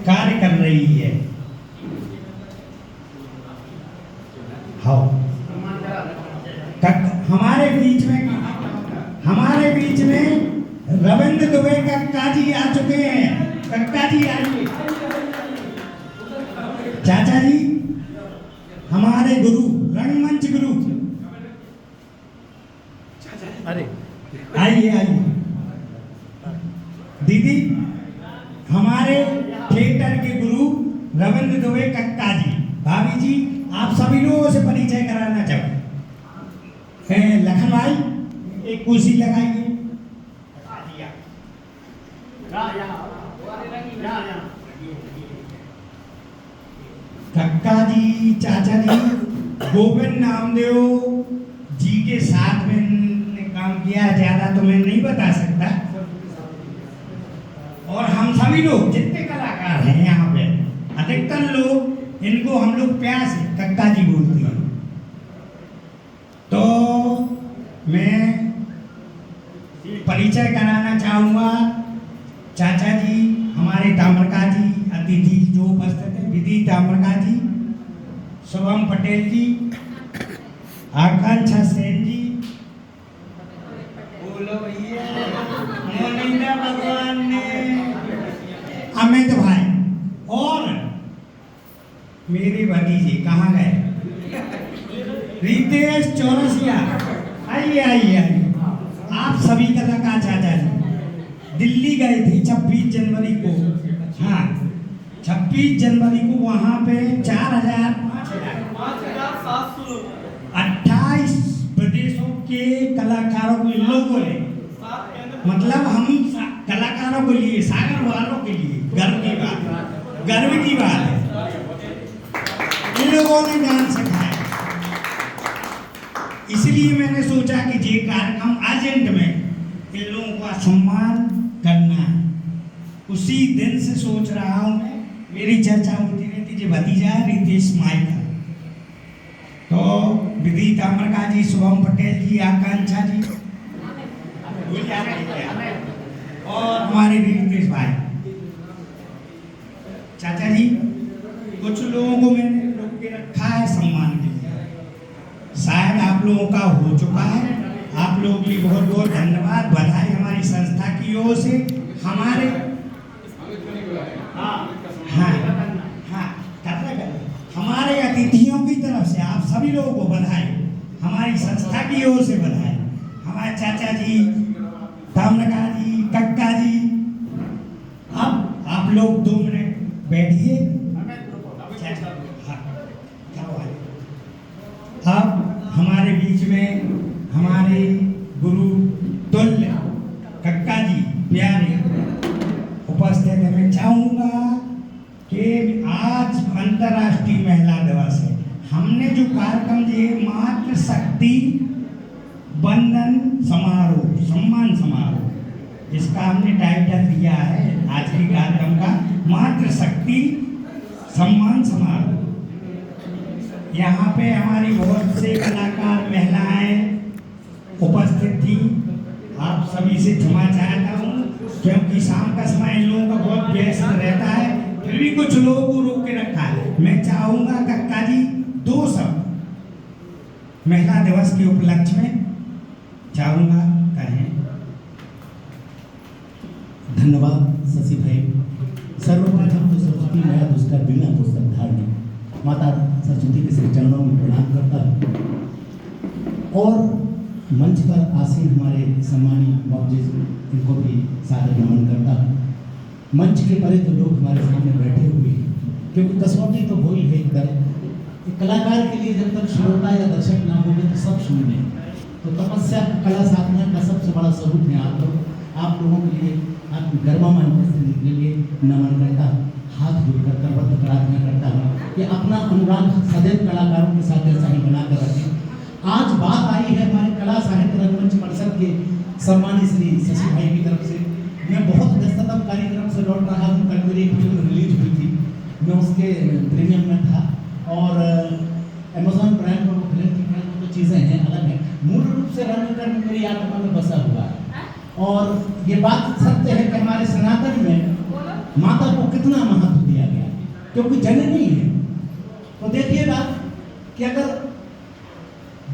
कार्य कर रही है। हाँ, हमारे बीच में रविंद्र दुबे कक्का जी आ चुके हैं। कक्का जी आइए। चाचा जी हमारे गुरु, रंगमंच गुरु, अरे आइए आइए। दीदी हमारे थिएटर के गुरु रविंद्र दुबे कक्का जी। भाभी जी आप सभी लोगों से परिचय कराना चाहूँ। लखन भाई एक कुर्सी लगाइए। कक्का जी, चाचा जी गोविंद नामदेव जी के साथ में काम किया, ज्यादा तो मैं नहीं बता सकता। और हम सभी लोग जितने कलाकार हैं यहाँ पे, अधिकतर लोग इनको हम लोग प्यार से कक्का जी बोलते हैं। तो मैं परिचय कराना चाहूँगा। चाचा जी हमारे ताम्रका जी, अतिथि जो उपस्थित है, विधि ताम्रका जी, शुभम पटेल जी, आकांक्षा सेन जी, बोलो भैया, मोनिका भगवान ने, अमित भाई, और मेरे भतीजे कहाँ गए, रितेश चौरसिया। आइए आइए आइए। आप सभी कलाकार चाचा जी दिल्ली गए थे 26 जनवरी को। हाँ, 26 जनवरी को वहाँ पे 28 प्रदेशों के कलाकारों को इन लोगों ने, मतलब हम कलाकारों के लिए, सागर वालों के लिए गर्व की बात है, इन लोगों ने डांस सिखाया। इसलिए मैंने सोचा कि ये कार्यक्रम अर्जेंट में इन लोगों का सम्मान करना है। उसी दिन से सोच रहा हूँ मैं। मेरी चर्चा होती रहती जी भतीजा रितेश माई का, तो विधि ताम्रका जी, शुभम पटेल जी, आकांक्षा जी, और हमारे रितेश भाई। चाचा जी कुछ लोगों को मैंने रोक के रखा है सम्मान के लिए, शायद आप लोगों का हो चुका है। आप लोगों के लिए बहुत बहुत धन्यवाद, बधाई हमारी संस्था की ओर से। हमारे हमारे अतिथियों की तरफ से आप सभी लोगों को बधाई, हमारी संस्था की ओर से बधाई। हमारे चाचा जी, ताम्रका जी, कक्का जी, अब आप लोग 2 मिनट बैठिए। अब हमारे बीच में हमारे गुरु तुल्य कक्का जी प्यारे उपस्थित है। मैं चाहूँगा कि आज अंतर्राष्ट्रीय महिला दिवस है। हमने जो कार्यक्रम दिए, मातृ शक्ति बंधन समारोह, सम्मान समारोह, जिसका हमने टाइटल दिया है आज के कार्यक्रम का, मातृ शक्ति सम्मान समारोह। यहाँ पे हमारी बहुत से कलाकार महिलाएं उपस्थित थी। आप सभी से क्षमा चाहता हूँ क्योंकि शाम का समय इन लोगों का बहुत व्यस्त रहता है, फिर भी कुछ लोगों को रोक के रखा है। मैं चाहूँगा कक्का जी 2 शब्द महिला दिवस के उपलक्ष्य में चाहूँगा कहें। धन्यवाद शशि भाई। सर्वप्रथम तो सरस्वती माया दुष्कर बिना पुस्तक धारणी माता सरस्वती के श्री चरणों में प्रणाम करता हूँ, और मंच पर आसीन हमारे सम्मानीय मौजूद इनको भी सादर नमन करता हूँ। मंच के परे जो लोग हमारे सामने बैठे हुए हैं, क्योंकि कसौटी तो वही है, एक कलाकार के लिए जब तक श्रोता या दर्शक ना होंगे तो सब सुनने, तो तपस्या कला साधना का सबसे बड़ा स्वरूप है। आप लोगों के लिए, आप गर्मामान उपस्थिति के लिए नमन करता हूँ, हाथ जोड़कर करबद्ध प्रार्थना करता हूँ कि अपना अनुराग सदैव कलाकारों के साथ ऐसा ही बनाकर रखें। आज बात आई है हमारे कला साहित्य रंगमंच परिषद के सम्मानित श्री शशि भाई की तरफ से। मैं बहुत व्यस्ततम कार्यक्रम से लौट रहा हूँ। कल मेरी एक फिल्म रिलीज हुई थी, मैं उसके प्रीमियम में था, और अमेज़ॉन प्राइम पर वो फिल्म की तो चीज़ें हैं अलग हैं। मूल रूप से रंगकर्म मेरी आत्मा में बसा हुआ है, और ये बात सत्य है कि हमारे सनातन में माता को कितना महत्व दिया क्योंकि जननी है। तो देखिएगा कि अगर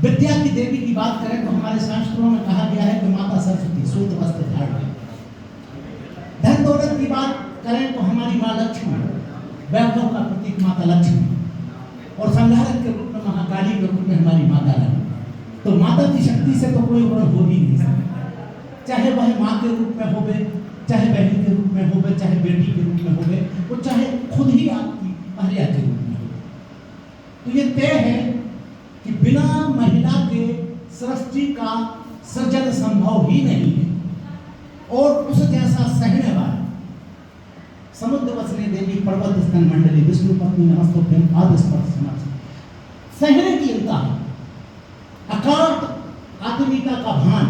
विद्या की देवी की बात करें तो हमारे शास्त्रों में कहा गया है कि माता सरस्वती श्वेत वस्त्र धारण। धन दौलत की बात करें तो हमारी माँ लक्ष्मी, वैभव का प्रतीक माता लक्ष्मी, और संहारक के रूप में महाकाली के रूप में हमारी माता रानी। तो माता की शक्ति से तो कोई व्रण हो ही नहीं सकता, चाहे वह माँ के रूप में होवे, चाहे बहन के रूप में होवे, चाहे बेटी के रूप में होवे, वो चाहे खुद ही आपकी भार्या के रूप में हो। तो ये तय है कि बिना महिला के सृष्टि का सृजन संभव ही नहीं है। और उस जैसा सहने वाला समुद्र वसने देवी पर्वत स्तन मंडली विष्णु पत्नी नमस्तुभ्यं आदि स्पर्श समाज सहने की इंतहा, अकाट आत्मीयता का भान।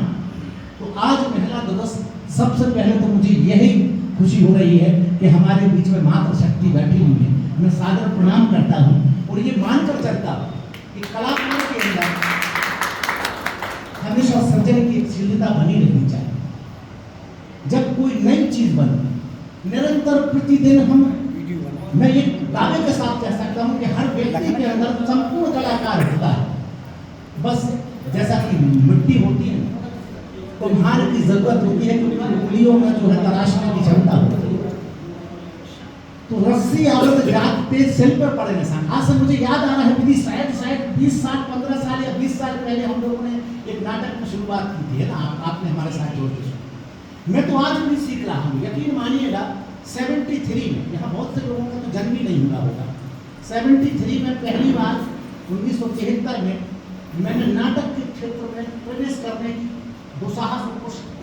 तो आज महिला दिवस, सबसे पहले तो मुझे यही खुशी हो रही है कि हमारे बीच में मातृ शक्ति बैठी हुई है। मैं सादर प्रणाम करता हूँ और ये मानकर चलता हूँ कि कलाकारों के अंदर हमेशा सृजन की शीलता बनी रहनी चाहिए। जब कोई नई चीज बनती, निरंतर प्रतिदिन मैं ये दावे के साथ कह सकता हूँ कि हर व्यक्ति के अंदर संपूर्ण कलाकार होता है। बस जैसा कि मिट्टी होती है, कुम्हार की जरूरत होती है क्योंकि उंगलियों में जो है तराशने की क्षमता होती है। तो रस्सी आवत जाते सिल पर पड़े निशान। आज से मुझे याद आ रहा है कि शायद 20 साल 15 साल या 20 साल पहले हम लोगों ने एक नाटक की शुरुआत की थी, है ना, आपने हमारे साथ जोड़ के। मैं तो आज भी सीख रहा हूँ, यकीन मानिएगा। 73 में, यहाँ बहुत से लोगों का तो जन्म ही नहीं हुआ होगा। 73 में पहली बार 1973 में मैंने नाटक के क्षेत्र में प्रवेश करने की दुस्साहस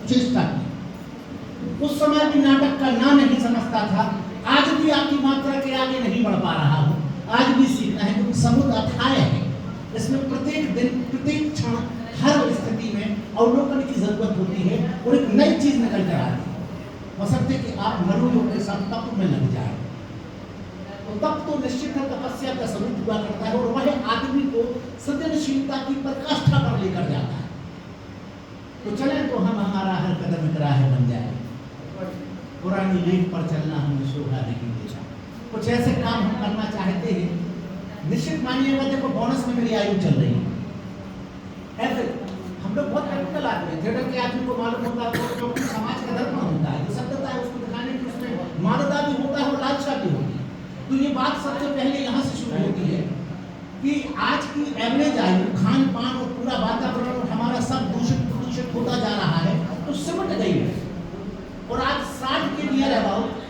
चेष्टा की। उस समय भी नाटक का नाम नहीं समझता था। आज भी आपकी मात्रा के आगे नहीं बढ़ पा रहा हूँ। आज भी सीखना है क्योंकि समुद्र अथाह है। इसमें प्रत्येक दिन, प्रत्येक क्षण, हर स्थिति में अवलोकन की जरूरत होती है और एक नई चीज निकल कर आती है। हो सकता है कि आप मनोयोग के साथ तप में लग जाए, तो तप तो निश्चित है तपस्या का स्वरूप हुआ करता है और वह आदमी को सृजनशीलता की प्रकाष्ठा पर लेकर जाता है। तो चले तो हम हमारा हर कदम एक राह बन जाए, पुरानी लेख पर चलना हमें शोभा नहीं देता। कुछ ऐसे काम हम करना चाहते हैं, निश्चित मानिएगा। देखो बोनस में मेरी आयु चल रही है, ऐसे हम लोग बहुत प्रैक्टिकल आदमी हैं। थिएटर के आदमी को मालूम होता है क्योंकि समाज का धर्म होता है, जो सत्यता है उसको दिखाने की उसमें मानवता भी होता है और लालसा भी होती है। तो ये बात सबसे पहले यहाँ से शुरू होती है कि आज की एवरेज आयु, खान पान और पूरा वातावरण और हमारा सब दूषित प्रदूषित होता जा रहा है, तो सिमट गई है। और आज 60 के नियर अबाउट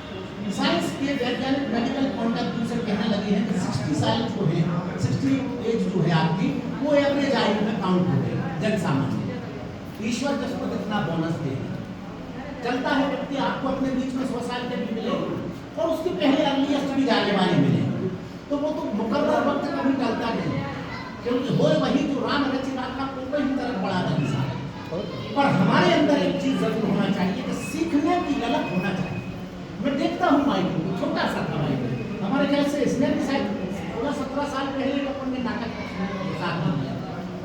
साइंस के वैज्ञानिक मेडिकल पॉइंट ऑफ व्यू से कहने लगे हैं कि 60 साल जो है, 60 एज जो है आपकी, वो एवरेज आयु में काउंट हो गई जन सामान्य। ईश्वर जिसको कितना बोनस दे चलता है व्यक्ति, आपको अपने बीच में 100 साल के भी मिले और उसके पहले अगली अष्टमी जाने वाले मिले, तो वो तो मुकर्रर वक्त कभी टलता नहीं, क्योंकि वो वही जो राम रचिता का कोई ही तरफ बड़ा नहीं। पर हमारे अंदर एक चीज जरूर होना चाहिए कि सीखने की ललक होना चाहिए। मैं देखता हूँ माइक को, छोटा सा था माइक, हमारे ख्याल से इसमें भी शायद 16-17 साल पहले अपन ने नाटक साथ किया।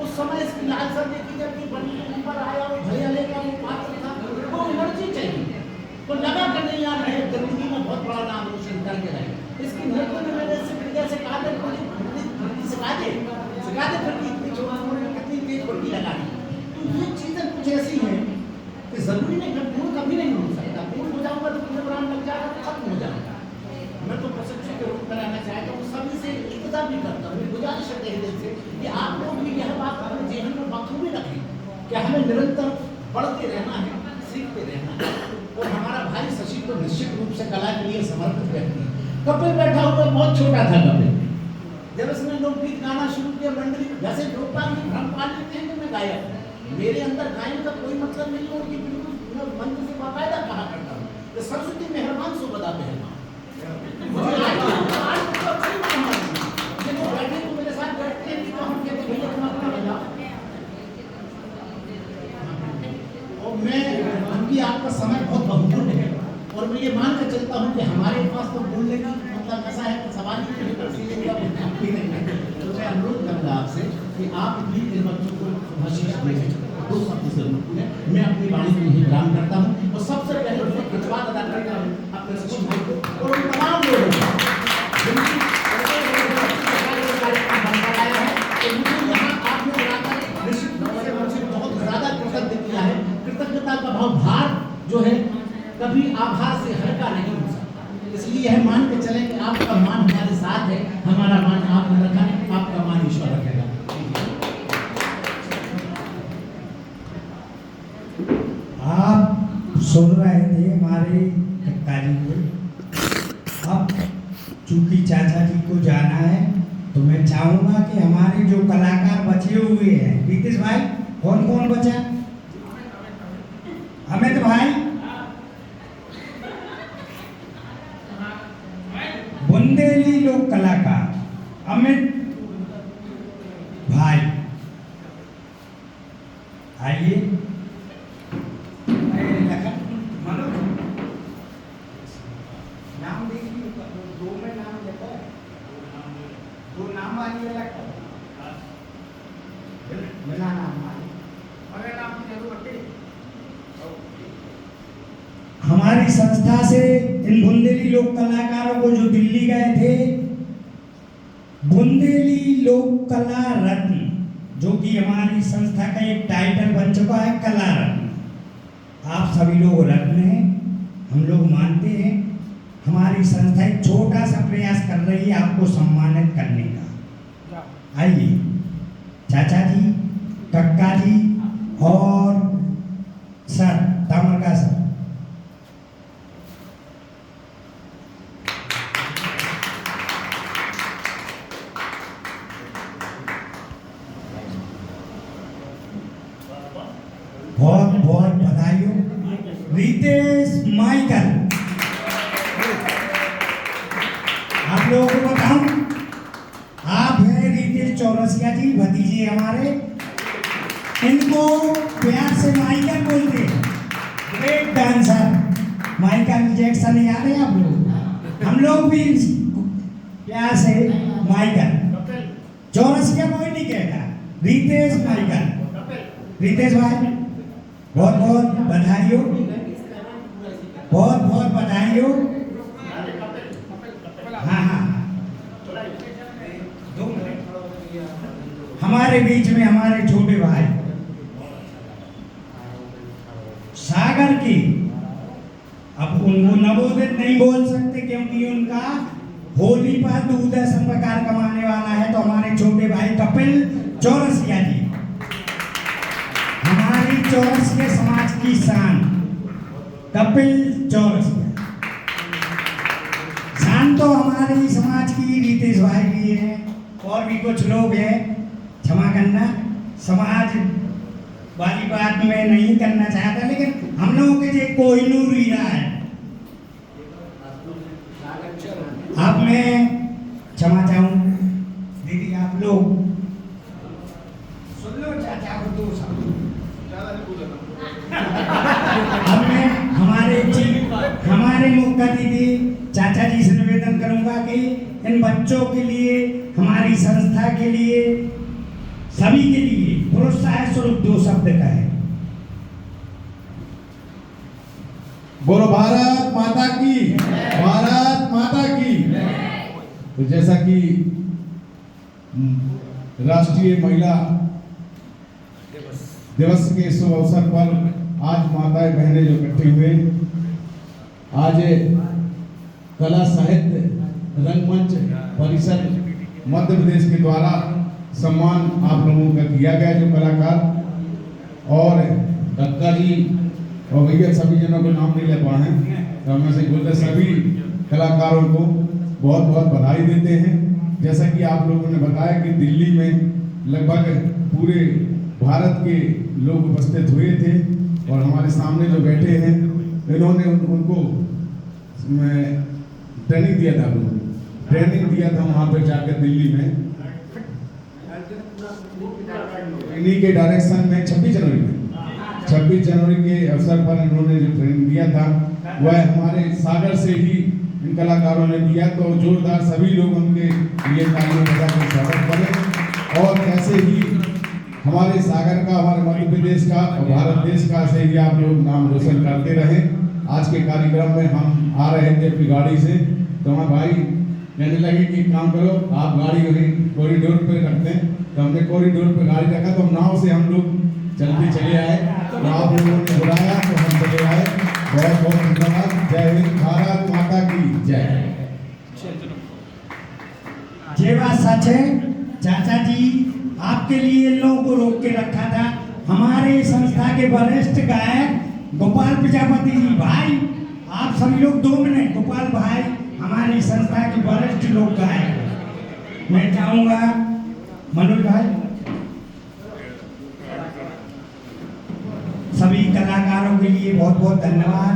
उस समय इसकी लालसा देखी जब कि बड़ी ऊपर आया और भैया लेकर वो पात्र था, वो एनर्जी चाहिए, तो लगा कर नहीं यार रहे जिंदगी में बहुत बड़ा नाम रोशन करके रहे। इसकी नृत्य में मैंने इससे प्रिया से कहा सिखा दे फिर इतनी छोटी उम्र में कितनी तेज बढ़ती लगा दी। तो ये चीज़ें कुछ ऐसी हैं कि जरूरी नहीं, मैं पूर्ण कभी नहीं हो सकता। पूर्ण हो जाऊंगा तो पूरे प्राण लग जाएगा, खत्म हो जाएगा। मैं तो प्रशिक्षक के रूप में रहना चाहता हूँ, सभी से इल्तजा भी करता हूँ, गुजारिश है तहे दिल से कि आप लोग भी यह बात अपने जीवन में बखूबी रखें कि हमें निरंतर बढ़ते रहना है, सीखते रहना है। और हमारा भाई शशि तो निश्चित रूप से कला के लिए समर्पित व्यक्ति है। कपिल बैठा हुआ बहुत छोटा था कपिल, जब इसने लोकगीत गाना शुरू किया मंडली में, जैसे लोकपाल की भ्रम पाल लेते हैं कि मैं गायक, मेरे अंदर गायन का कोई मतलब नहीं है। उनकी बिल्कुल मंत्र से बाकायदा कहा करता हूँ कि सरस्वती मेहरबान सो बता मेहरबान। मुझे आज बैठे तो मेरे साथ बैठते हैं तो हम कहते भैया तुम अपना बजाओ, और मैं उनकी आपका समय बहुत बहुमूल्य है। और मैं ये मान कर चलता हूँ कि हमारे पास तो बोलने का मतलब ऐसा है कि सवाल ही नहीं कर। तो मैं अनुरोध करूँगा आपसे कि आप भी इन बच्चों को आशीष दें, 2 शब्द से मैं अपनी वाणी को यही विराम करता हूँ। और सबसे पहले धन्यवाद अदा करता हूँ अपने सचिव भाई को और उन तमाम लोगों को यह मान के चले कि आपका मान हमारे साथ है, हमारा मान आपने रखा, आपका मान ईश्वर रखेगा। आप सुन रहे थे हमारे कक्का जी को। अब चूंकि चाचा जी को जाना है तो मैं चाहूंगा कि हमारे जो कलाकार बचे हुए हैं, नीतीश भाई कौन कौन बचा? अमित भाई, बुंदेली लोक कलाकार अमित भाई आइए। नाम देखिए, दो में नाम देखो, दो नाम वाली अलग बिना नाम वाली अगर नाम की जरूरत है। हमारी संस्था से इन बुंदेली लोक कलाकारों को जो दिल्ली गए थे, बुंदेली लोक कला रत्न, जो कि हमारी संस्था का एक टाइटल बन चुका है, कला रत्न। आप सभी लोग रत्न हैं, हम लोग मानते हैं। हमारी संस्था एक छोटा सा प्रयास कर रही है आपको सम्मानित करने का। आइए चाचा जी, कक्का जी और सर तामरका सर। बहुत बहुत बधाई हो। रितेश माइकल, आप लोगों को बताऊं, आप हैं रितेश चौरसिया जी, भतीजे हमारे। इनको प्यार से माइकल बोलते हैं, ग्रेट डांसर। माइकल जैक्सन याद है आप लोग? हम लोग भी प्यार से माइकल। चौरसिया कोई नहीं कहता, रितेश माइकल। रितेश भाई बहुत बहुत बधाई हो, बहुत बहुत बधाई हो। हाँ हाँ, हमारे बीच में हमारे छोटे भाई सागर की, अब उनको नवोदित नहीं बोल सकते क्योंकि उनका होली पर दूरदर्शन पर कार्यक्रम आने वाला है। तो हमारे छोटे भाई कपिल चौरसिया जी, हमारी चौरसिया समाज की शान, कपिल चौरसिया। शान तो हमारे समाज की रितेश भाई भी है और भी कुछ लोग हैं, क्षमा करना, समाज वाली बात में नहीं करना चाहता, लेकिन हम लोगों के जो कोहिनूर हीरा है। अब मैं क्षमा चाहूँ दीदी, आप लोग सुन लो चाचा को दो शब्द। अब मैं हमारे मुख्य अतिथि चाचा जी से निवेदन करूंगा कि इन बच्चों के लिए, हमारी संस्था के लिए, सभी के लिए प्रोत्साहन स्वरूप दो शब्द कहें। बोलो भारत माता की, भारत माता की। तो जैसा कि राष्ट्रीय महिला दिवस के शुभ अवसर पर आज माताएं बहनें जो इकट्ठे हुए, आज कला साहित्य रंगमंच परिषद मध्य प्रदेश के द्वारा सम्मान आप लोगों का किया गया, जो कलाकार और कक्का जी और भैया सभी जनों को नाम नहीं ले पाए हैं, तो हमें से बोलते सभी कलाकारों को बहुत बहुत बधाई देते हैं। जैसा कि आप लोगों ने बताया कि दिल्ली में लगभग पूरे भारत के लोग उपस्थित हुए थे और हमारे सामने जो बैठे हैं, इन्होंने उनको ट्रेनिंग दिया था, ट्रेनिंग दिया था वहाँ पर जाकर दिल्ली में, इन्हीं के डायरेक्शन में 26 जनवरी के अवसर पर इन्होंने जो ट्रेनिंग दिया था वह हमारे सागर से ही इन कलाकारों ने दिया। तो जोरदार सभी लोग उनके लिए तालियां बजाकर स्वागत करें। और ऐसे ही हमारे सागर का, हमारे मध्य प्रदेश का और भारत देश का से ही आप लोग नाम रोशन करते रहें। आज के कार्यक्रम में हम आ रहे थे अपनी गाड़ी से, तो हमारे भाई कहने लगे कि काम करो, आप गाड़ी वहीं कॉरिडोर पे रखते हैं, तो हमने कॉरिडोर पे गाड़ी रखा, तो नाव से हम लोग जल्दी चले आए, तो आप लोगों ने बुलाया तो हम चले आए। बहुत बहुत धन्यवाद। जय हिंद, भारत माता की जय। ये बात सच है चाचा जी, आपके लिए इन लोगों को रोक के रखा था। हमारे संस्था के वरिष्ठ गायक गोपाल प्रजापति जी, भाई आप सभी लोग 2 मिनट। गोपाल भाई हमारी संस्था के वरिष्ठ लोग गायक। मैं चाहूंगा मनोज भाई, सभी कलाकारों के लिए बहुत बहुत धन्यवाद,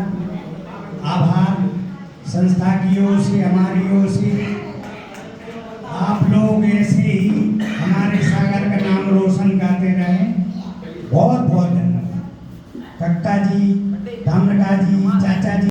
आभार। संस्था की ओर से, हमारी ओर से आप लोग ऐसे ही हमारे सागर का नाम रोशन करते रहें। बहुत बहुत धन्यवाद। कक्का जी, धामरका जी, चाचा जी।